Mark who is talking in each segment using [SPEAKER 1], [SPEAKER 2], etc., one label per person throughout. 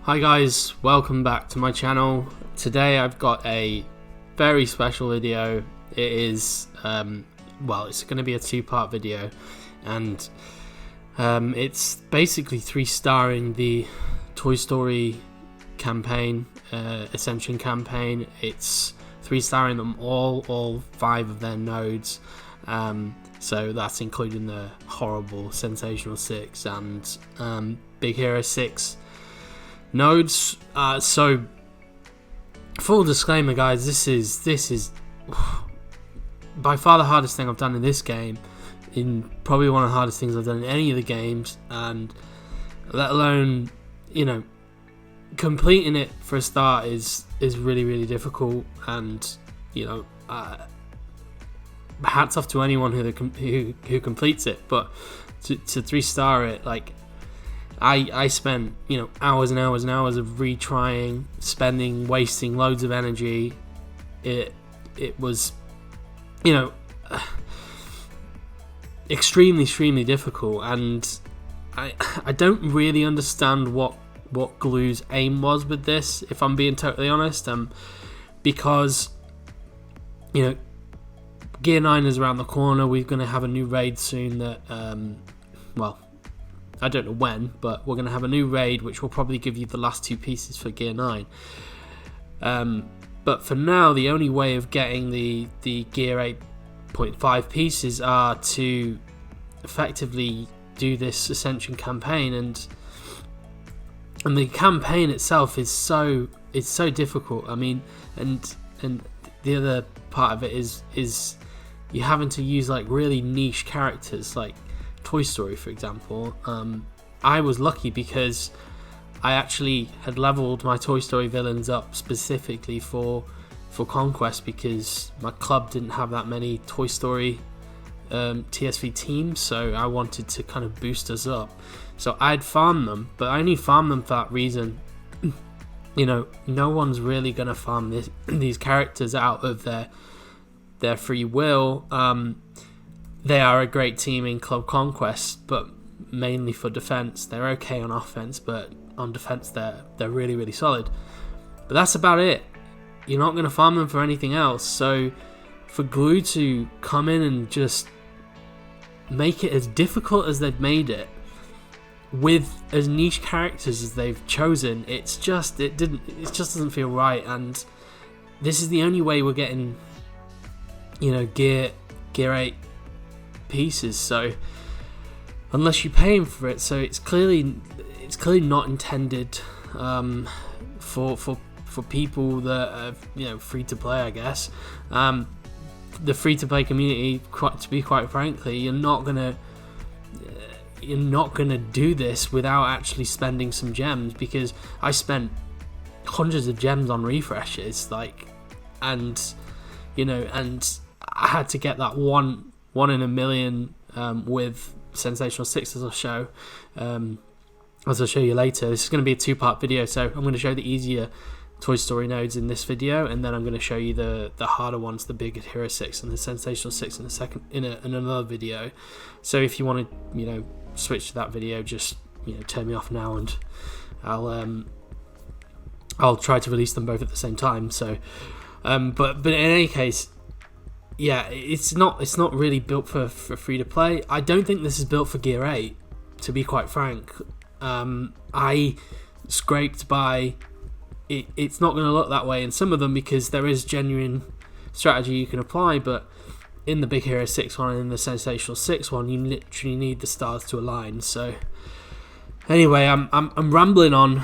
[SPEAKER 1] Hi guys, welcome back to my channel. Today I've got a very special video. It is, it's going to be a two-part video, and it's basically 3-starring the Toystory campaign, Ascension Campaign. It's 3-starring them all 5 of their nodes. So that's including the horrible Sensational 6 and Big Hero 6 nodes. So full disclaimer guys, this is by far the hardest thing I've done in this game, in probably one of the hardest things I've done in any of the games, and let alone, completing it for a start is really difficult. And hats off to anyone who completes it, but to 3-star it, like I spent hours and hours and hours of retrying, wasting loads of energy. It was extremely difficult, and I don't really understand what Glue's aim was with this, if I'm being totally honest, because Gear 9 is around the corner. We're going to have a new raid soon that, I don't know when, but we're going to have a new raid which will probably give you the last 2 pieces for Gear 9. But for now, the only way of getting the Gear 8.5 pieces are to effectively do this Ascension Campaign, and the campaign itself is so difficult. I mean, and the other part of it is you're having to use like really niche characters, like Toystory, for example. I was lucky because I actually had leveled my Toystory villains up specifically for Conquest, because my club didn't have that many Toystory TSV teams, so I wanted to kind of boost us up. So I'd farm them, but I only farm them for that reason. No one's really gonna farm these characters out of their free will. They are a great team in Club Conquest, but mainly for defense. They're okay on offense, but on defense they're really solid. But that's about it. You're not going to farm them for anything else. So for Glue to come in and just make it as difficult as they've made it, with as niche characters as they've chosen, it just doesn't feel right. And this is the only way we're getting Gear 8 pieces. So unless you're paying for it, so it's clearly not intended for people that are free to play, I guess. The free to play community, to be quite frankly, you're not gonna do this without actually spending some gems, because I spent hundreds of gems on refreshes, and I had to get that one in a million with Sensational 6, as I'll show you later. This is going to be a 2-part video, so I'm going to show the easier Toystory nodes in this video, and then I'm going to show you the harder ones, the Big Hero 6 and the Sensational 6 in another video. So if you want to switch to that video, just turn me off now, and I'll try to release them both at the same time. So but in any case, yeah, it's not really built for free to play. I don't think this is built for Gear 8, to be quite frank. I scraped by. It's not going to look that way in some of them, because there is genuine strategy you can apply, but in the Big Hero 6 one and in the Sensational 6 one, you literally need the stars to align. So anyway, I'm rambling on.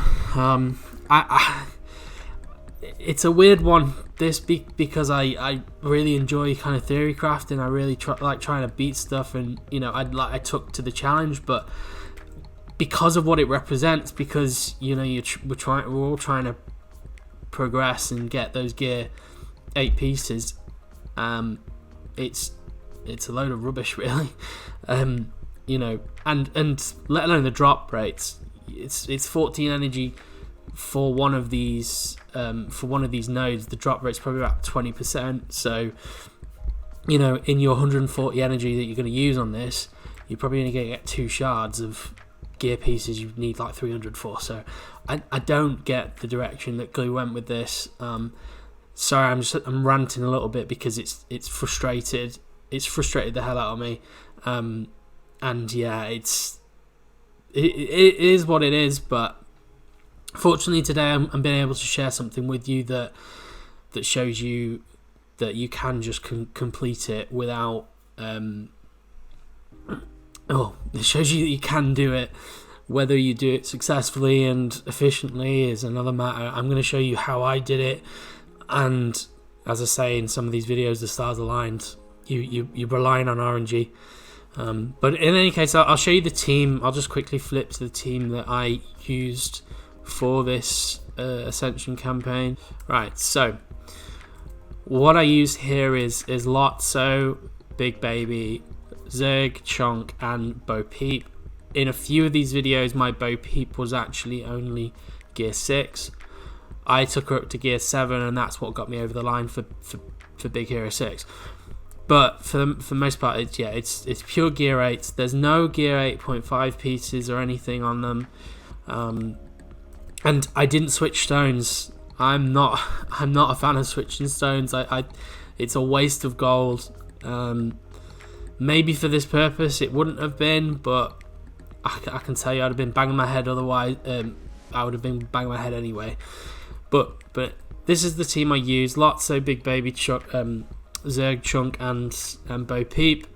[SPEAKER 1] It's a weird one, this, because I really enjoy kind of theory crafting. I really like trying to beat stuff, and I took to the challenge, but because of what it represents, because we're all trying to progress and get those Gear 8 pieces, it's a load of rubbish, really. And let alone the drop rates. It's 14 energy for one of these nodes. The drop rate's probably about 20%. So in your 140 energy that you're going to use on this, you're probably only going to get 2 shards of gear pieces you need like 300 for. So I don't get the direction that Glue went with this. Sorry, I'm ranting a little bit because it's frustrated the hell out of me. And yeah, it is what it is, but fortunately today I'm being able to share something with you that shows you that you can just complete it without it shows you that you can do it. Whether you do it successfully and efficiently is another matter. I'm going to show you how I did it, and as I say in some of these videos, the stars aligned. You're relying on RNG. But in any case, I'll show you the team. I'll just quickly flip to the team that I used for this Ascension campaign. Right, so what I used here is Lotso, Big Baby, Zerg, Chunk, and Bo Peep. In a few of these videos, my Bo Peep was actually only Gear 6. I took her up to Gear 7, and that's what got me over the line for Big Hero 6. But for the most part, it's pure Gear 8. There's no Gear 8.5 pieces or anything on them. And I didn't switch stones. I'm not a fan of switching stones. It's a waste of gold. Maybe for this purpose it wouldn't have been, but I can tell you I'd have been banging my head otherwise. I would have been banging my head anyway. But this is the team I use. Lotso, Big Baby, Zerg, Chunk, and Bo Peep.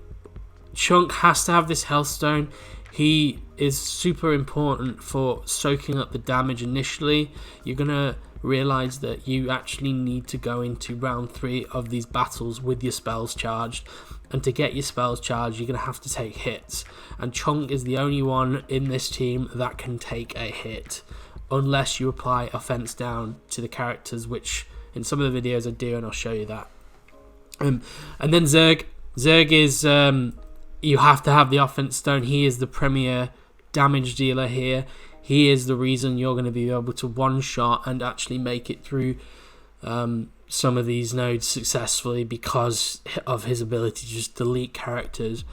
[SPEAKER 1] Chunk has to have this health stone. He is super important for soaking up the damage initially. You're gonna realize that you actually need to go into round 3 of these battles with your spells charged, and to get your spells charged you're gonna have to take hits, and Chunk is the only one in this team that can take a hit unless you apply offense down to the characters, which in some of the videos I do, and I'll show you that. And then Zerg is you have to have the offense stone. He is the premier damage dealer here. He is the reason you're going to be able to one-shot and actually make it through some of these nodes successfully because of his ability to just delete characters.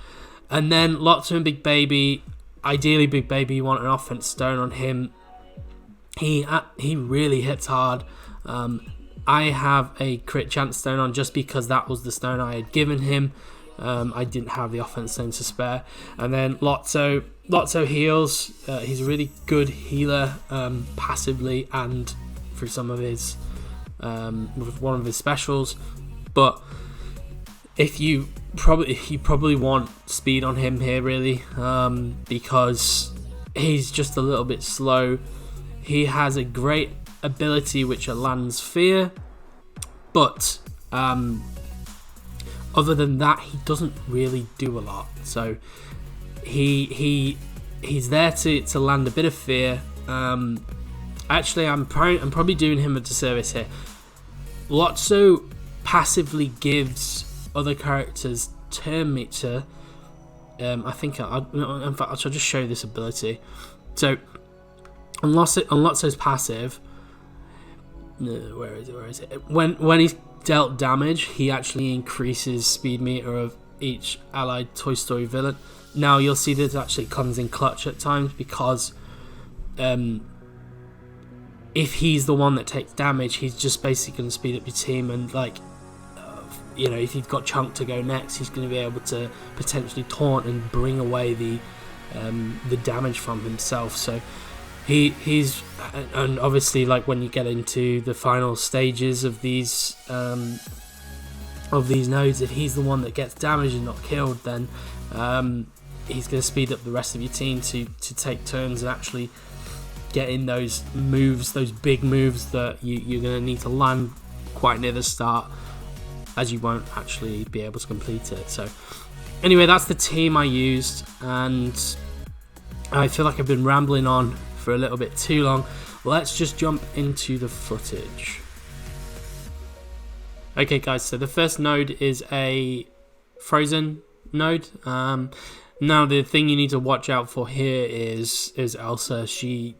[SPEAKER 1] And then Lotso and Big Baby. Ideally, Big Baby, you want an offense stone on him. He really hits hard. I have a crit chance stone on just because that was the stone I had given him. I didn't have the offense stone to spare. And then Lotso heals. He's a really good healer passively and through some of his with one of his specials. But if you probably want speed on him here really, because he's just a little bit slow. He has a great ability which lands fear, but other than that he doesn't really do a lot. So he's there to land a bit of fear. Actually I'm probably doing him a disservice here. Lotso passively gives other characters turn meter. I think in fact I'll just show you this ability. So on Lotso's passive, where is it? When he's dealt damage, he actually increases speed meter of each allied Toystory villain. Now you'll see this actually comes in clutch at times because if he's the one that takes damage, he's just basically going to speed up your team, and if you've got Chunk to go next, he's going to be able to potentially taunt and bring away the damage from himself. So he's and obviously like when you get into the final stages of these nodes, if he's the one that gets damaged and not killed, then he's going to speed up the rest of your team to take turns and actually get in those moves, those big moves that you're going to need to land quite near the start, as you won't actually be able to complete it. So anyway, that's the team I used, and I feel like I've been rambling on for a little bit too long. Let's just jump into the footage. Okay guys, so the first node is a frozen node. Now the thing you need to watch out for here is Elsa. She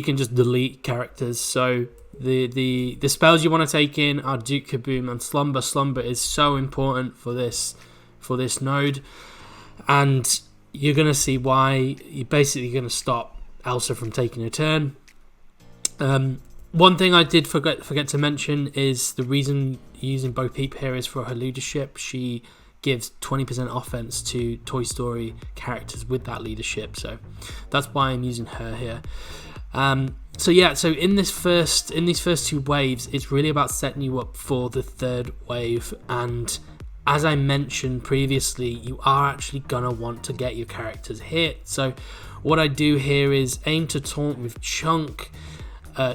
[SPEAKER 1] can just delete characters. So the spells you want to take in are Duke Kaboom and Slumber. Slumber is so important for this node, and you're going to see why. You're basically going to stop Elsa from taking a turn. One thing I did forget to mention is the reason using Bo Peep here is for her leadership. She gives 20% offense to Toystory characters with that leadership, so that's why I'm using her here. So in these first two waves, it's really about setting you up for the third wave. And as I mentioned previously, you are actually gonna want to get your characters hit. So what I do here is aim to taunt with Chunk.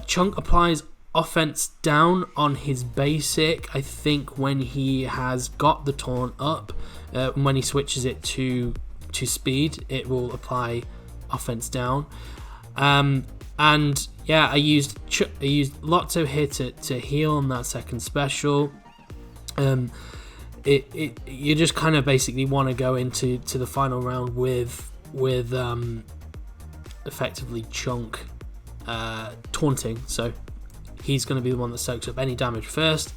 [SPEAKER 1] Chunk applies offense down on his basic, I think, when he has got the taunt up. When he switches it to speed, it will apply offense down. And yeah, I used Lotso here to heal on that second special. You just kind of basically want to go into the final round with effectively Chunk taunting, so he's going to be the one that soaks up any damage first.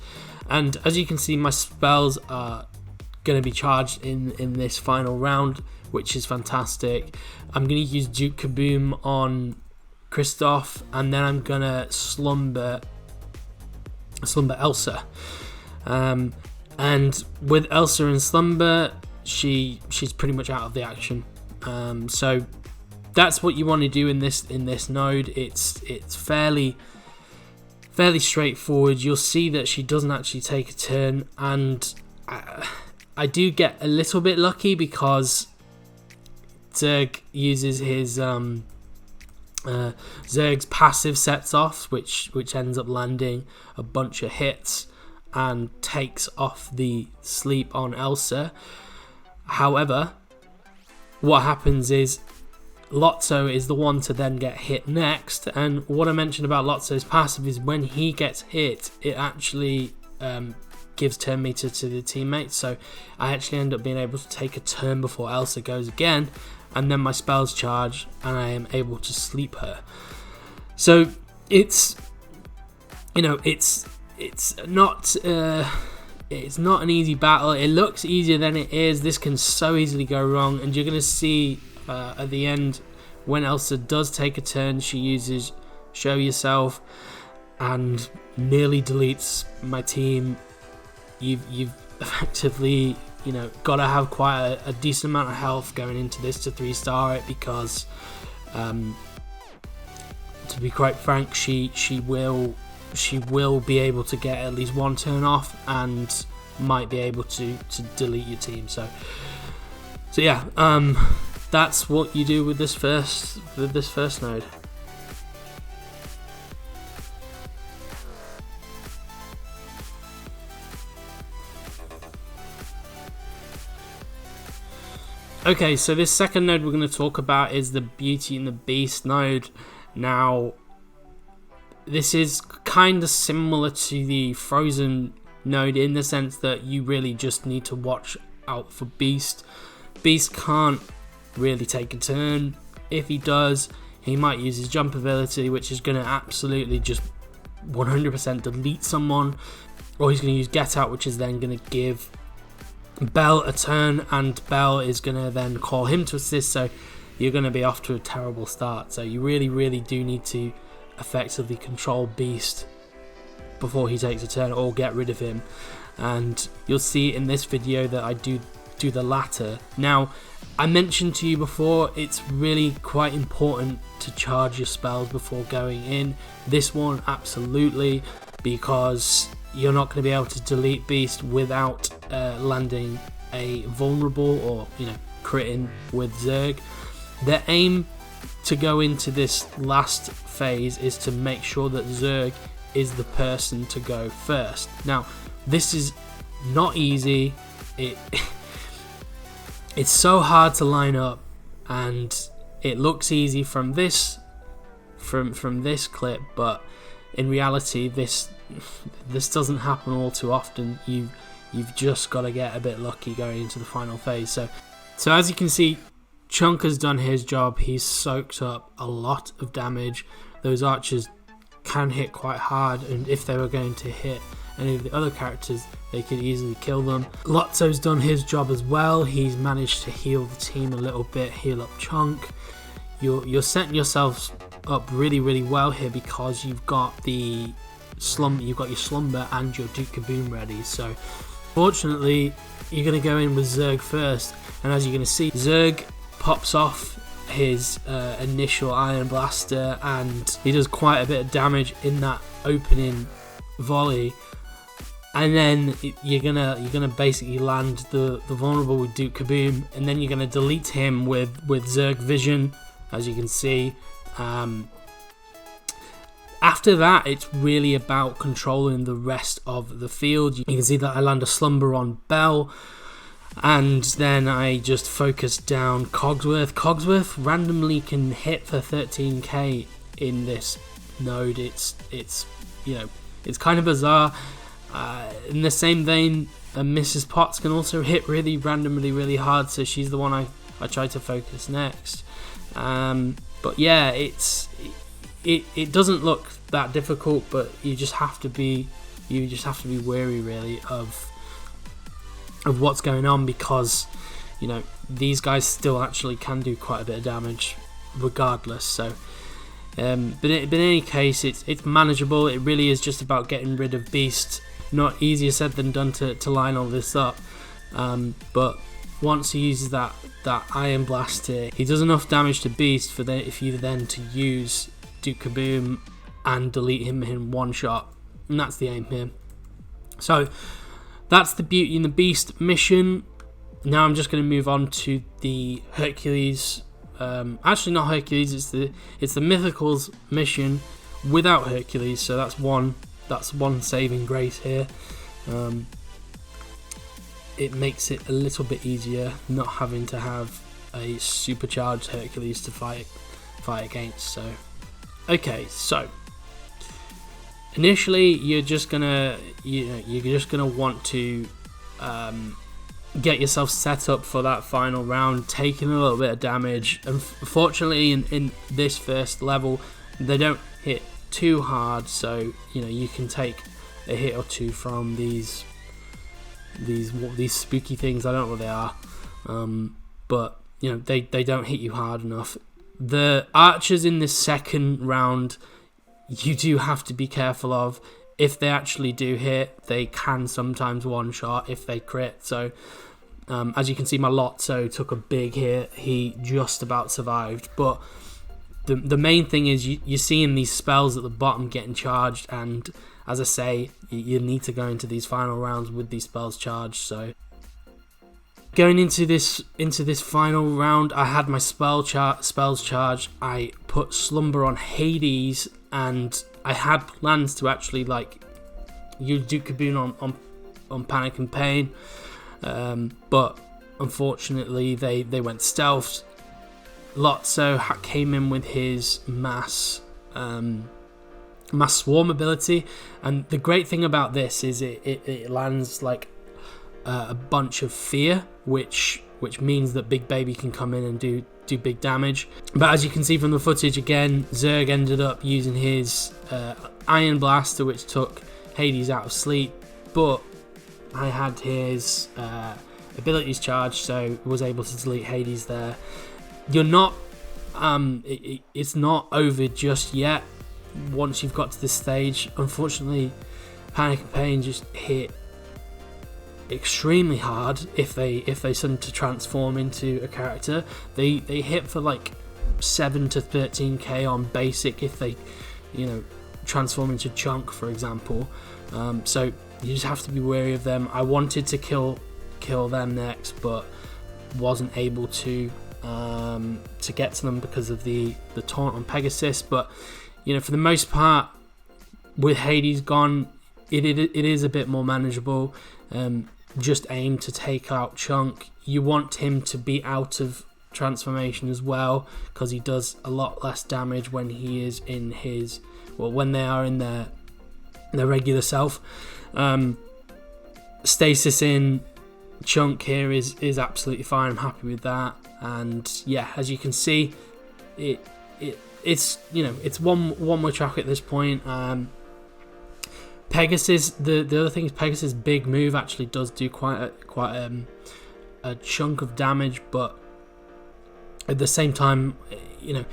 [SPEAKER 1] And as you can see, my spells are going to be charged in this final round, which is fantastic. I'm going to use Duke Kaboom on Kristoff, and then I'm going to slumber Elsa. And with Elsa in slumber, she's pretty much out of the action. So that's what you want to do in this node. It's fairly straightforward. You'll see that she doesn't actually take a turn, and I do get a little bit lucky because Zerg uses his Zerg's passive sets off, which ends up landing a bunch of hits and takes off the sleep on Elsa. However, what happens is Lotso is the one to then get hit next, and what I mentioned about Lotso's passive is when he gets hit, it actually gives turn meter to the teammates, so I actually end up being able to take a turn before Elsa goes again, and then my spells charge and I am able to sleep her. So it's not an easy battle. It looks easier than it is. This can so easily go wrong, and you're going to see at the end when Elsa does take a turn, she uses Show Yourself and nearly deletes my team. You've effectively got to have quite a decent amount of health going into this to 3-star it, because to be quite frank, she will be able to get at least one turn off and might be able to delete your team. So yeah, that's what you do with this first node. Okay, so this second node we're going to talk about is the Beauty and the Beast node. Now, this is kind of similar to the Frozen node in the sense that you really just need to watch out for Beast. Beast can't really take a turn. If he does, he might use his jump ability, which is going to absolutely just 100% delete someone, or he's going to use Get Out, which is then going to give Belle a turn, and Belle is going to then call him to assist, so you're going to be off to a terrible start. So you really do need to effectively control Beast before he takes a turn, or get rid of him, and you'll see in this video that I do the latter. Now, I mentioned to you before, it's really quite important to charge your spells before going in. This one absolutely, because you're not going to be able to delete Beast without landing a vulnerable or critting with Zerg. The aim to go into this last phase is to make sure that Zerg is the person to go first. Now, this is not easy. It's so hard to line up, and it looks easy from this clip, but in reality this doesn't happen all too often. You've just got to get a bit lucky going into the final phase. So as you can see, Chunk has done his job. He's soaked up a lot of damage. Those archers can hit quite hard, and if they were going to hit any of the other characters, they could easily kill them. Lotso's done his job as well. He's managed to heal the team a little bit, heal up Chunk. You're setting yourselves up really, really well here because you've got your Slumber and your Duke Kaboom ready. So fortunately, you're going to go in with Zerg first, and as you're going to see, Zerg pops off his initial Iron Blaster, and he does quite a bit of damage in that opening volley. And then you're gonna basically land the vulnerable with Duke Kaboom, and then you're gonna delete him with Zerg Vision, as you can see. After that, it's really about controlling the rest of the field. You can see that I land a Slumber on Bell, and then I just focus down Cogsworth. Cogsworth randomly can hit for 13k in this node. It's kind of bizarre. In the same vein, Mrs. Potts can also hit really randomly, really hard. So she's the one I try to focus next. But yeah, it doesn't look that difficult, but you just have to be wary really of what's going on, because these guys still actually can do quite a bit of damage regardless. So but in any case, it's manageable. It really is just about getting rid of Beast. Not easier said than done to line all this up, but once he uses that Iron Blaster, he does enough damage to Beast for you then to use Duke Kaboom and delete him in one shot, and that's the aim here. So that's the Beauty and the Beast mission. Now I'm just going to move on to the Hercules. Actually, not Hercules. It's the Mythicals mission without Hercules. So that's one saving grace here. It makes it a little bit easier not having to have a supercharged Hercules to fight against. So okay, so initially you're just gonna want to get yourself set up for that final round, taking a little bit of damage. Unfortunately, in this first level, they don't hit too hard, so you can take a hit or two from these spooky things. I don't know what they are, but they don't hit you hard enough. The archers in this second round, you do have to be careful of. If they actually do hit, they can sometimes one shot if they crit. So as you can see, my Lotso took a big hit. He just about survived, but the main thing is you're seeing these spells at the bottom getting charged, and as I say, you need to go into these final rounds with these spells charged. So going into this final round, I had my spells charged. I put Slumber on Hades, and I had plans to actually use Duke Kaboom on Panic and Pain, but unfortunately they went stealthed. Lotso came in with his mass swarm ability, and the great thing about this is it lands like a bunch of fear, which means that Big Baby can come in and do big damage. But as you can see from the footage, again, Zerg ended up using his Iron Blaster, which took Hades out of sleep, but I had his abilities charged, so was able to delete Hades there. You're not it's not over just yet. Once you've got to this stage, unfortunately, Panic and Pain just hit extremely hard. If they started to transform into a character, they hit for like 7 to 13k on basic if they transform into Chunk, for example. So you just have to be wary of them. I wanted to kill them next, but wasn't able to get to them because of the taunt on Pegasus. But for the most part, with Hades gone, it is a bit more manageable. Just aim to take out Chunk. You want him to be out of transformation as well, because he does a lot less damage when he is in his, when they are in their regular self. Stasis in Chunk here is absolutely fine. I'm happy with that. And yeah, as you can see, it's one way track at this point. Pegasus, the other thing is Pegasus' big move actually does do quite a chunk of damage, but at the same time, you know,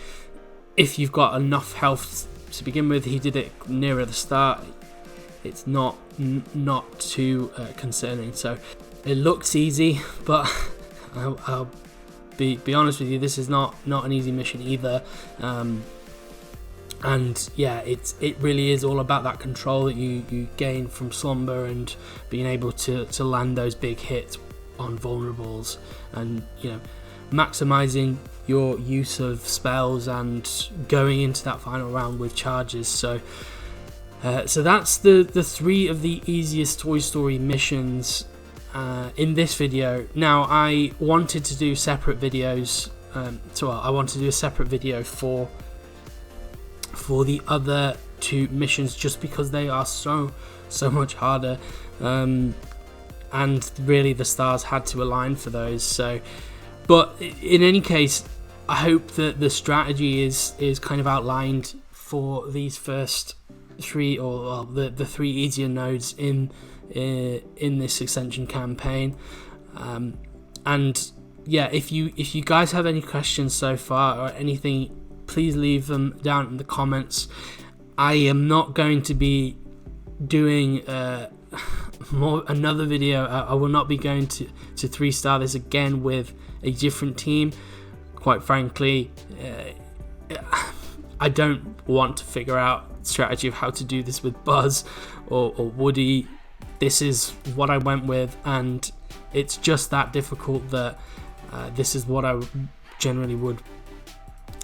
[SPEAKER 1] if you've got enough health to begin with, he did it nearer the start, it's not too concerning. So it looks easy, but I'll be honest with you, this is not an easy mission either. And yeah, it really is all about that control that you gain from slumber and being able to land those big hits on vulnerables, and you know, maximizing your use of spells and going into that final round with charges. So that's the 3 of the easiest Toy Story missions in this video. Now, I wanted to do separate videos, I want to do a separate video for the other 2 missions, just because they are so much harder, and really the stars had to align for those. So, but in any case, I hope that the strategy is kind of outlined for these first 3, or the 3 easier nodes in this Ascension campaign. And yeah, if you guys have any questions so far or anything, please leave them down in the comments. I am not going to be doing another video. I will not be going to 3-star this again with a different team. Quite frankly, I don't want to figure out strategy of how to do this with Buzz or Woody. This is what I went with, and it's just that difficult that this is what I generally would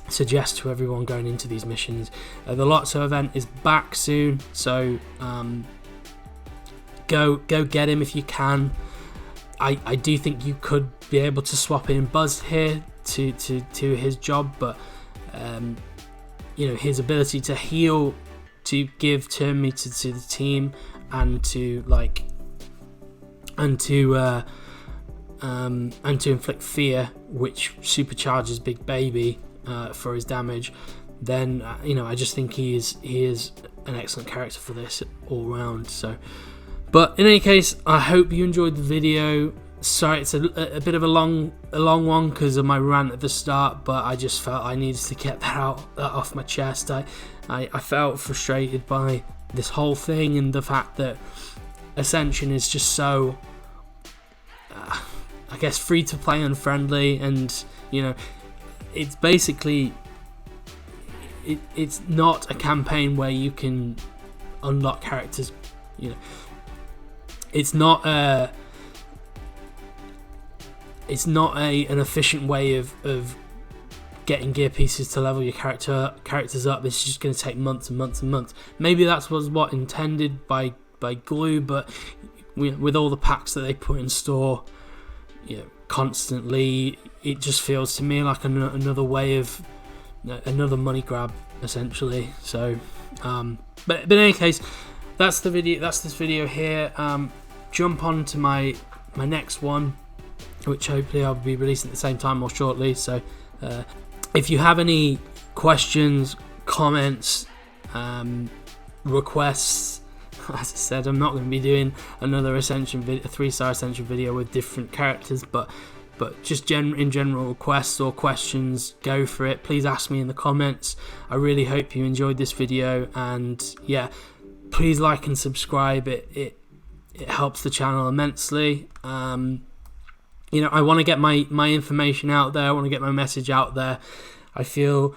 [SPEAKER 1] suggest to everyone going into these missions. The Lotso event is back soon, so go get him if you can. I do think you could be able to swap in Buzz here to his job, but you know, his ability to heal, to give turn meter to the team, and to inflict fear, which supercharges Big Baby for his damage, then you know, I just think he is an excellent character for this all round. So, but in any case, I hope you enjoyed the video. Sorry, it's a bit of a long one because of my rant at the start, but I just felt I needed to get that off my chest. I felt frustrated by this whole thing, and the fact that Ascension is just so I guess free to play and friendly, and you know, it's basically it's not a campaign where you can unlock characters. You know, it's not an efficient way of getting gear pieces to level your characters up. It's just going to take months and months and months. Maybe that was what intended by Glue, but with all the packs that they put in store, you know, constantly, it just feels to me like another way of another money grab, essentially. So, but in any case, that's the video. That's this video here. Jump on to my next one, which hopefully I'll be releasing at the same time or shortly. So, if you have any questions, comments, requests, as I said, I'm not going to be doing another Ascension video, a 3-star Ascension video with different characters, but just in general requests or questions, go for it. Please ask me in the comments. I really hope you enjoyed this video, and yeah, please like and subscribe. It helps the channel immensely. You know, I want to get my information out there. I want to get my message out there. I feel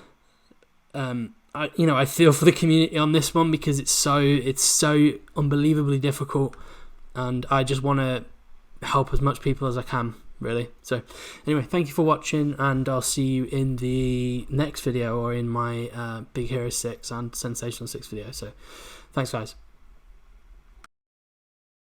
[SPEAKER 1] I feel for the community on this one, because it's so unbelievably difficult, and I just want to help as much people as I can, really. So anyway, thank you for watching, and I'll see you in the next video, or in my Big Hero 6 and Sensational 6 video. So thanks, guys.